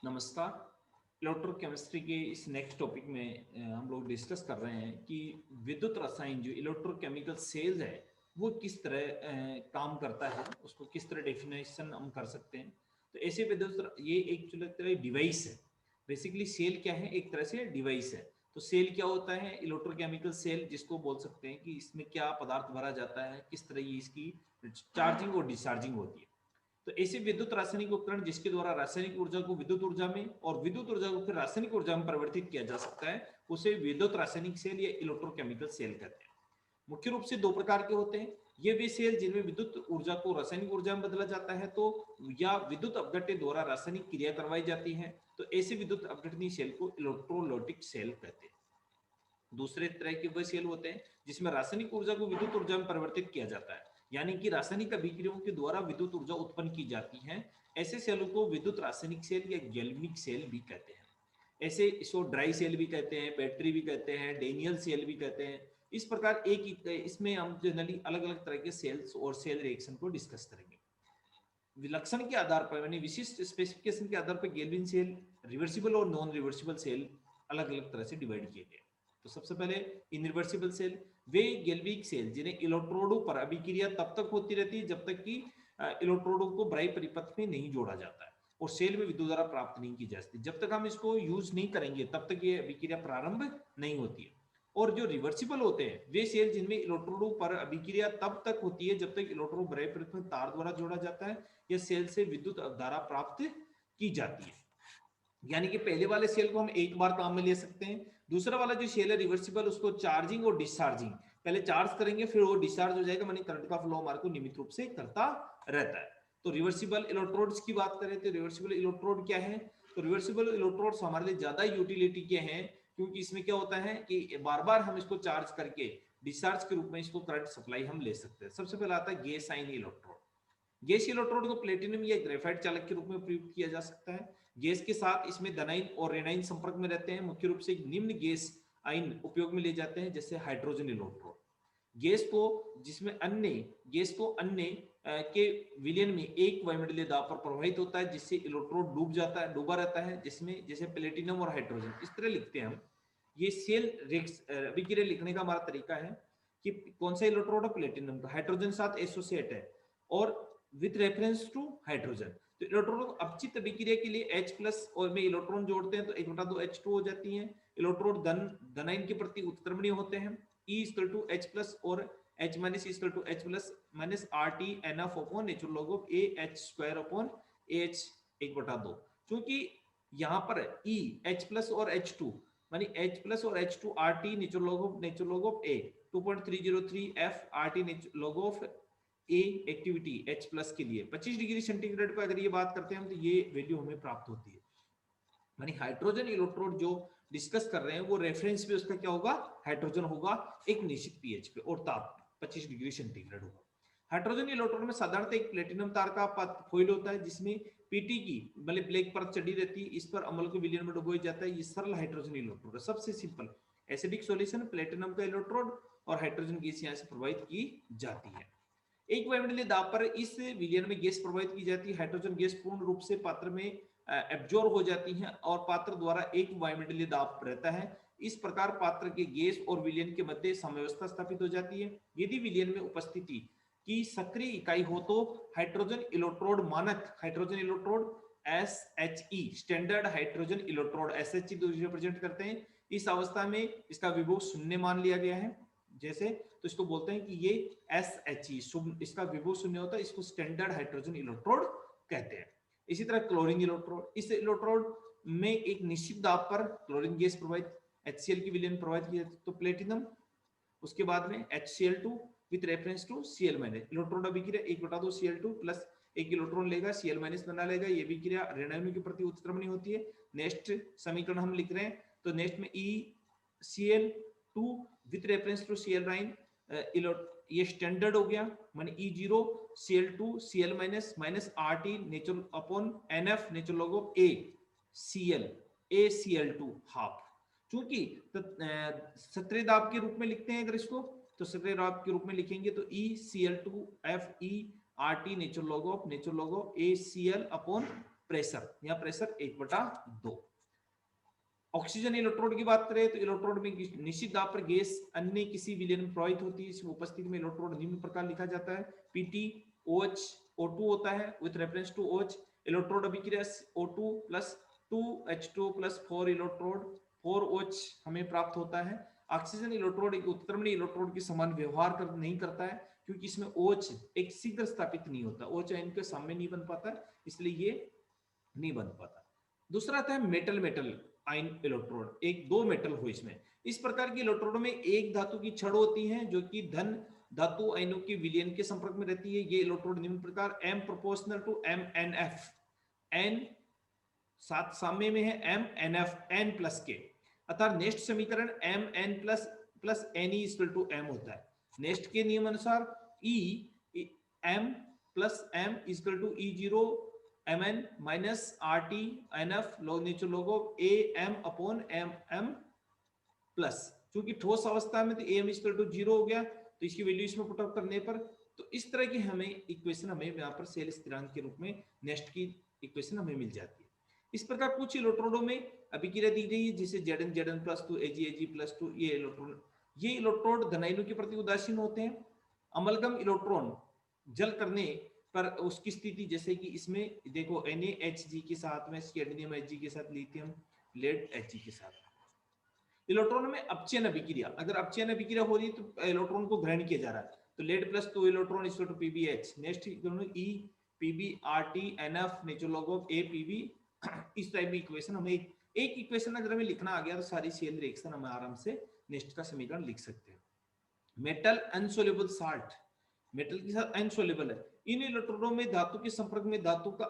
नमस्कार। इलेक्ट्रोकेमिस्ट्री के इस नेक्स्ट टॉपिक में हम लोग डिस्कस कर रहे हैं कि विद्युत रसायन जो इलेक्ट्रोकेमिकल सेल्स है वो किस तरह काम करता है, उसको किस तरह डेफिनेशन हम कर सकते हैं। तो ऐसे विद्युत ये एक जो तरह डिवाइस है। बेसिकली सेल क्या है, एक तरह से डिवाइस है। तो सेल क्या होता है, इलेक्ट्रोकेमिकल सेल जिसको बोल सकते हैं कि इसमें क्या पदार्थ भरा जाता है, किस तरह ये इसकी चार्जिंग और डिस्चार्जिंग होती है। तो ऐसे विद्युत रासायनिक उपकरण जिसके द्वारा रासायनिक ऊर्जा को विद्युत ऊर्जा में और विद्युत ऊर्जा को फिर रासायनिक ऊर्जा में परिवर्तित किया जा सकता है, उसे विद्युत रासायनिक सेल या इलेक्ट्रोकेमिकल सेल कहते हैं। मुख्य रूप से दो प्रकार के होते हैं। ये वे सेल जिनमें विद्युत ऊर्जा को रासायनिक ऊर्जा में बदला जाता है तो या विद्युत अपघट्य द्वारा रासायनिक क्रिया करवाई जाती है, तो ऐसे विद्युत अपघटनीय सेल को इलेक्ट्रोलाइटिक सेल कहते हैं। दूसरे तरह के वह सेल होते हैं जिसमें रासायनिक ऊर्जा को विद्युत ऊर्जा में परिवर्तित किया जाता है, यानी कि रासायनिक अभिक्रियाओं के द्वारा विद्युत ऊर्जा उत्पन्न की जाती है। ऐसे सेलों को विद्युत रासायनिक सेल या गैल्वेनिक सेल भी कहते हैं। ऐसे इसको ड्राई सेल भी कहते हैं, बैटरी भी कहते हैं, डेनियल सेल भी कहते हैं। इस प्रकार एक इसमें हम जनरली अलग अलग तरह के सेल्स और सेल रिएक्शन को डिस्कस करेंगे। विलक्षण के आधार पर यानी विशिष्ट स्पेसिफिकेशन के आधार पर गैल्विन सेल, रिवर्सिबल और नॉन रिवर्सिबल सेल अलग अलग तरह से डिवाइड किए गए। तो सबसे पहले इनरिवर्सिबल सेल, वे गैल्विक सेल जिन्हें इलेक्ट्रोडों पर अभिक्रिया तब तक होती रहती है जब तक कि इलेक्ट्रोडों को ब्राई परिपथ में नहीं जोड़ा जाता है और सेल में विद्युत धारा प्राप्त नहीं की जाती। जब तक हम इसको यूज नहीं करेंगे तब तक ये अभिक्रिया प्रारंभ नहीं होती है। और जो रिवर्सिबल होते हैं वे सेल जिनमें इलेक्ट्रोडों पर अभिक्रिया तब तक होती है जब तक इलेक्ट्रोड ब्राई परिपथ में तार द्वारा जोड़ा जाता है या सेल से विद्युत धारा प्राप्त की जाती है। यानी कि पहले वाले सेल को हम एक बार काम में ले सकते हैं। दूसरा वाला जो सेल है रिवर्सिबल, उसको चार्जिंग और डिस्चार्जिंग, पहले चार्ज करेंगे फिर वो डिस्चार्ज हो जाएगा, मानी करंट का फ्लो हमारे को नियमित रूप से करता रहता है। तो रिवर्सिबल इलेक्ट्रोड्स की बात करें तो रिवर्सिबल इलेक्ट्रोड क्या है, तो रिवर्सिबल इलेक्ट्रोड्स हमारे लिए ज्यादा यूटिलिटी के हैं, क्योंकि इसमें क्या होता है कि बार बार हम इसको चार्ज करके डिस्चार्ज के रूप में इसको करंट सप्लाई हम ले सकते हैं। सबसे पहला आता है gas ion electrode. Gas electrode को प्लेटिनम या ग्रेफाइट चालक के रूप में प्रयुक्त किया जा सकता है। गैस के साथ इसमें धनाइन और ऋणाइन संपर्क में रहते हैं। मुख्य रूप से निम्न गैस आयन उपयोग में ले जाते हैं, जैसे हाइड्रोजन इलेक्ट्रोड। गैस को जिसमें अन्य गैस को अन्य के विलयन में एक वायुमंडलीय दाब पर प्रभावित होता है, जिससे इलेक्ट्रोड डूबा रहता है, जिसमें जैसे प्लेटिनम और हाइड्रोजन। इस तरह लिखते हैं हम। ये सेल अभिक्रिया लिखने का हमारा तरीका है कि कौन सा इलेक्ट्रोड है, प्लेटिनम का, हाइड्रोजन साथ एसोसिएट है और विथ रेफरेंस टू हाइड्रोजन। तो इलेक्ट्रॉन को अपचित अभिक्रिया के लिए H प्लस और में इलेक्ट्रॉन जोड़ते हैं तो 1/2 H2 हो जाती है। इलेक्ट्रोड धनायन के प्रति उत्क्रमणीय होते हैं। E equal to H plus और H minus equal to H plus minus RT NF upon natural log of AH square upon AH 1/2। क्योंकि यहाँ पर E H प्लस और H2 मानी H प्लस और H2 RT natural log of A 2.303 F RT natural log of A activity H plus के लिए 25 degree centigrade पर अगर ये बात करते हैं तो ये वैल्यू हमें प्राप्त होती है। यानी हाइड्रोजन इलेक्ट्रोड जो डिस्कस कर रहे हैं वो रेफरेंस पे उसका क्या होगा, हाइड्रोजन होगा एक निश्चित पीएच पे और ताप 25 डिग्री सेंटीग्रेड होगा। हाइड्रोजन इलेक्ट्रोड में साधारणतः एक प्लेटिनम तार का फॉइल होता है जिसमें पीटी की मतलब ब्लैक परत चढ़ी रहती है, इस पर अम्ल को विलयन में डुबोया जाता है। ये सरल हाइड्रोजन इलेक्ट्रोड है, सबसे सिंपल एसिडिक सॉल्यूशन प्लेटिनम का इलेक्ट्रोड और हाइड्रोजन गैस यहाँ से प्रोवाइड की जाती है। एक वायुमंडलीय दाब पर इस विलयन में गैस प्रवाहित की जाती है। हाइड्रोजन गैस पूर्ण रूप से पात्र में एब्जॉर्ब हो जाती है और पात्र द्वारा एक वायुमंडलीय दाब रहता है। इस प्रकार पात्र के गैस और विलयन के मध्य साम्यावस्था स्थापित हो जाती है। यदि विलयन में उपस्थिति की सक्रिय इकाई हो तो हाइड्रोजन इलेक्ट्रोड मानक hydrogen electrode SHE standard hydrogen electrode SHE represent करते हैं। इस अवस्था में इसका विभव शून्य मान लिया गया है, जैसे तो इसको बोलते हैं कि ये SHE इसका विभव शून्य होता है, इसको स्टैंडर्ड हाइड्रोजन इलेक्ट्रोड कहते हैं। इसी तरह क्लोरीन इलेक्ट्रोड, इस इलेक्ट्रोड में एक निश्चित दाब पर क्लोरीन गैस प्रोवाइड HCl की विलयन प्रोवाइड की जाती है। तो प्लेटिनम उसके बाद में HCl2 with reference to Cl minus electrode अभिक्रिया 1/2 Cl2 प्लस एक इलेक्ट्रॉन लेगा Cl माइनस बना लेगा, ये अभिक्रिया ऋणायनों के प्रति उत्क्रमणीय होती है। नेक्स्ट समीकरण हम लिख रहे हैं तो नेक्स्ट में ECl2 with reference to Cl राइन ये स्टैंडर्ड हो गया, माने E0 Cl2 Cl minus minus RT natural upon NF natural log of ACl ACl2 half. चूंकि सक्रिय दाब के रूप में लिखते हैं अगर इसको तो सक्रिय दाब के रूप में लिखेंगे तो ECl2 FE RT natural log of ACl upon pressure, यहाँ प्रेशर 1/2। ऑक्सीजन इलेक्ट्रोड की बात करें तो इलेक्ट्रोड में निश्चित दाब पर गैस अन्य किसी विलयन में प्रवाहित होती है, इस उपस्थिति में इलेक्ट्रोड निम्न प्रकार लिखा जाता है, पीटी OH O2 होता है with reference to OH। Electrode अभिक्रिया O2 plus 2H2 plus 4 electrode 4OH हमें प्राप्त होता है। ऑक्सीजन इलेक्ट्रोड एक उत्क्रमणीय इलेक्ट्रोड के समान व्यवहार नहीं करता है, क्योंकि इसमें OH एक शीघ्र स्थापित नहीं होता, OH आयन के सामने नहीं बन पाता, इसलिए ये नहीं बन पाता। दूसरा आता है मेटल मेटल आयन इलेक्ट्रोड, एक दो मेटल हो इसमें। इस प्रकार की इलेक्ट्रोड में एक धातु की छड़ होती है जो कि धन धातु आयनों के विलयन के संपर्क में रहती है। ये इलेक्ट्रोड निम्न प्रकार M proportional to MnF, n सात साम्य में है MnF n प्लस के, अर्थात नेस्ट समीकरण Mn plus Ne equal to M होता है। नेस्ट के नियम अनुसार E M plus M equal to E0 Mn minus RT NF log nature log of AM upon MM plus, क्योंकि ठोस अवस्था में तो AM इक्वल टू 0 हो गया, तो इसकी वैल्यू इसमें पुट अप करने पर तो इस तरह की हमें इक्वेशन हमें यहाँ पर सेल स्थिरांक के रूप में नेस्ट की इक्वेशन हमें मिल जाती है। इस प्रकार कुछ इलेक्ट्रोडों में अभिक्रिया दी गई है जिसे Zn प्लस 2 Ag प्लस 2, ये इलेक्ट्रोड धनायनों के प्रति उदासीन होते हैं। अमलगम इलेक्ट्रॉन जल करने पर उसकी स्थिति जैसे कि इसमें देखो NaHg के साथ में कैडमियम Hg के साथ लिथियम लेड Hg के साथ। इलेक्ट्रॉन में अपचयन अभिक्रिया, अगर अपचयन अभिक्रिया हो रही है तो इलेक्ट्रॉन को ग्रहण किया जा रहा है, तो lead plus 2 electron equal to PbH, next E PbRT NF natural log of APb। इस टाइप की इक्वेशन हमें एक इक्वेशन अगर हमें लिखना आ गया तो सारी सेल रिएक्शन हम आराम से नेक्स्ट का समीकरण लिख सकते हैं। मेटल अनसोल्युबल साल्ट, मेटल के साथ अनसोल्युबल है। इन इलेक्ट्रोडों में धातु के संपर्क में धातु का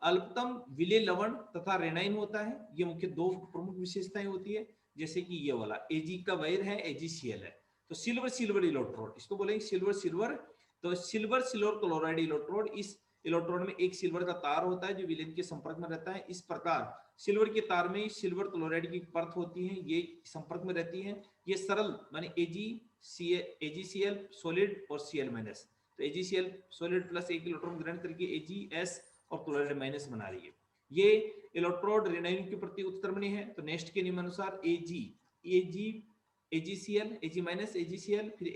अल्पतम विलय लवण तथा रेनाइन होता है। ये मुख्य दो प्रमुख विशेषताएं होती है, जैसे कि ये वाला Ag का वैर है, AgCl है। तो सिल्वर इलेक्ट्रोड, इसको बोलेंगे सिल्वर। तो सिल्वर क्लोराइड इलेक्ट्रोड, इस इलेक्ट्रोड में एक सिल्वर का तार होता है जो विलयन के संपर्क में रहता है। इस प्रकार सिल्वर के तार में सिल्वर क्लोराइड की परत होती है, ये संपर्क में रहती है। ये सरल माने AgCl सॉलिड और Cl माइनस, तो AgCl सॉलिड प्लस एक इलेक्ट्रॉन ग्रहण करके AgS और क्लोराइड माइनस बना रही है। ये इलेक्ट्रोड रेनाइन के प्रति उत्क्रमणीय है। तो नेक्स्ट के नियमानुसार AgCl Ag माइनस AgCl फिर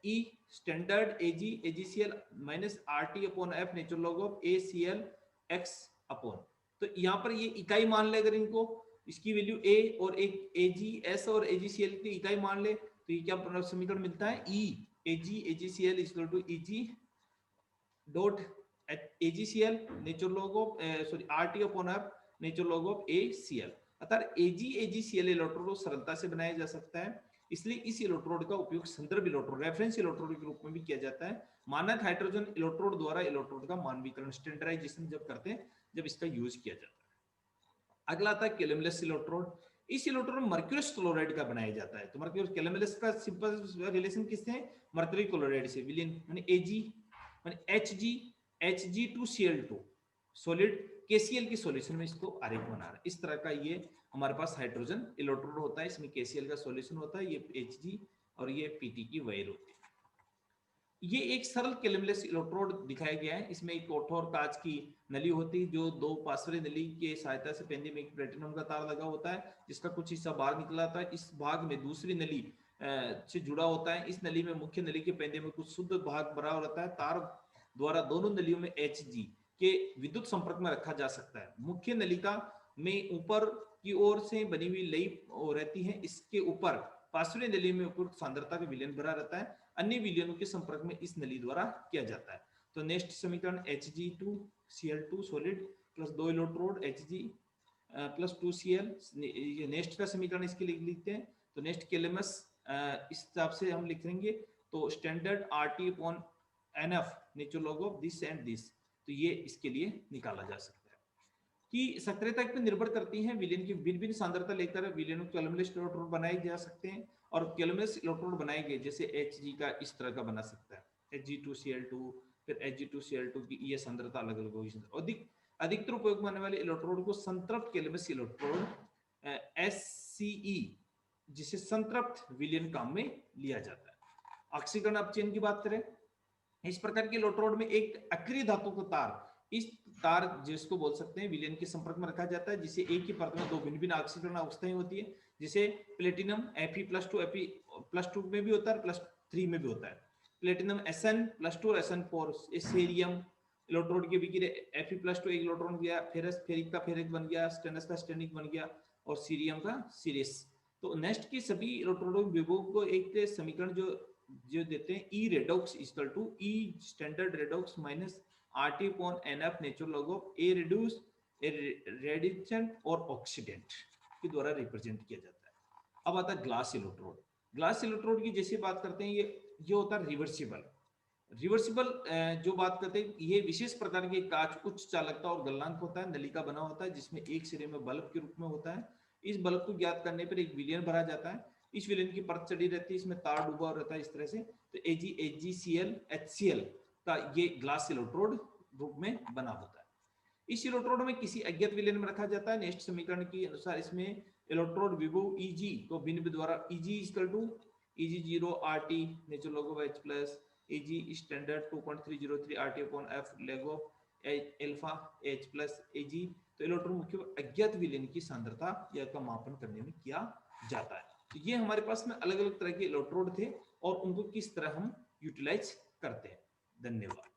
E standard AgCl minus RT upon F natural log of ACl X upon, तो यहाँ पर ये इकाई मान ले, अगर इनको इसकी वैल्यू A और एक AgS और AgCl की इकाई मान ले तो ये क्या समीकरण मिलता है, E AgCl equal to Eg dot AgCl natural log of RT upon F natural log of ACl। अर्थात AgCl इलेक्ट्रोड को सरलता से बनाया जा सकता है, इसलिए इस इलेक्ट्रोड का उपयोग संदर्भ इलेक्ट्रोड रेफरेंस इलेक्ट्रोड के रूप में भी किया जाता है। मानक हाइड्रोजन इलेक्ट्रोड द्वारा इलेक्ट्रोड का मानवीकरण स्टैंडर्डाइजेशन जब करते हैं, जब इसका यूज किया जाता है। अगला आता है कैलमलेस इलेक्ट्रोड। इस इलेक्ट्रोड मर्क्यूरस क्लोराइड का बनाया जाता है। तो मर्क्यूरस कैलमलेस का सिंपल रिलेशन किससे है, मर्क्यूरी क्लोराइड से। विलयन माने Ag माने Hg2Cl2 सॉलिड KCl की सॉल्यूशन में इसको आरेख बना रहा है। इस तरह का ये हमारे पास हाइड्रोजन इलेक्ट्रोड होता है, इसमें KCl का सॉल्यूशन होता है, ये Hg और ये Pt की वायर होती है। ये एक सरल कैलमलेस इलेक्ट्रोड दिखाया गया है। इसमें एक कठोर कांच की नली होती है जो दो पार्श्व नली के सहायता से पेंदी में एक प्लेटिनम का तार लगा होता है, जिसका कुछ हिस्सा बाहर निकला आता है। इस भाग में दूसरी नली से जुड़ा होता है। इस नली में मुख्य नली के पेंदे में कुछ शुद्ध भाग भरा रहता है। तार द्वारा दोनों नलियों में Hg के विद्युत संपर्क में रखा जा सकता है। मुख्य नलिका में ऊपर की ओर से बनी हुई लई रहती है, इसके ऊपर पार्श्व नली में उपयुक्त सांद्रता का विलयन भरा रहता है। अन्य विलयनों के संपर्क में इस नली द्वारा किया जाता है। तो नेक्स्ट समीकरण Hg2Cl2 solid plus 2 electrode Hg plus 2Cl, ये नेक्स्ट का समीकरण इसके लिए लिखते हैं। तो नेक्स्ट कैलमस इस हिसाब से हम लिखेंगे, तो standard RT upon NF natural log of this and this, तो ये इसके लिए निकाला जा सकता है कि सक्रियता पर निर्भर करती है। विलयन की भिन्न सांद्रता लेकर विलयनों कैलमलेस इलेक्ट्रोड बनाए जा सकते हैं और कैलमलेस इलेक्ट्रोड बनाए गए जैसे Hg का इस तरह का बना सकता है, Hg2Cl2 फिर Hg2Cl2 की ये सांद्रता अलग अलग होगी। अधिकतर उपयोग में आने वाले इलेक्ट्रोड को संतृप्त कैलमलेस इलेक्ट्रोड SCE, जिसे संतृप्त विलयन काम में लिया जाता है। ऑक्सीकरण अपचयन की बात करें, इस प्रकार के इलेक्ट्रोड में एक अक्रिय धातु का तार इस तार जिसको बोल सकते हैं विलयन के संपर्क में रखा जाता है, जिसे एक ही परत में दो भिन्न भिन्न ऑक्सीकरण अवस्थाएं होती है, जिसे प्लेटिनम Fe+2 Fe+2 में भी होता है, +3 में भी होता है। प्लेटिनम Sn+2 और Sn4, सेरियम इलेक्ट्रोड के भी Fe+2 एक इलेक्ट्रॉन गया, फेरस फेरिक का फेरिक बन गया, स्टेनस का स्टेनिक बन गया, और सीरियम का सीरियस। तो नेक्स्ट की सभी इलेक्ट्रोडों विभव को एक समीकरण जो देते हैं, E redox equal to E standard redox minus RT upon NF natural log of a reductant और ऑक्सीडेंट के द्वारा रिप्रेजेंट किया जाता है। अब आता है ग्लास इलेक्ट्रोड। ग्लास इलेक्ट्रोड की जैसे बात करते हैं, ये होता है रिवर्सिबल। जो बात करते हैं, ये विशेष प्रकार के कांच उच्च चालकता और गलनांक होता है, नलिका बना होता है, जिसमें एक सिरे में बल्ब के रूप में होता है। इस बल्ब को ज्ञात करने पर एक विलयन भरा जाता है, इस विलयन की परत चढ़ी रहती है, इसमें तार डूबा रहता है इस तरह से। तो AgCl HCl का ये ग्लास इलेक्ट्रोड रूप में बना होता है। इस इलेक्ट्रोड में किसी अज्ञात विलयन में रखा जाता है। नेक्स्ट समीकरण के अनुसार इसमें इलेक्ट्रोड विभव Eg को भिन्न द्वारा Eg equal to Eg0 RT natural log of H plus Eg standard 2.303 RT upon F log of alpha H plus Ag। तो इलेक्ट्रोड मुख्य अज्ञात विलयन की सांद्रता या का मापन करने में किया जाता है। तो ये हमारे पास में अलग अलग तरह के इलेक्ट्रोड थे और उनको किस तरह हम यूटिलाइज करते हैं। धन्यवाद।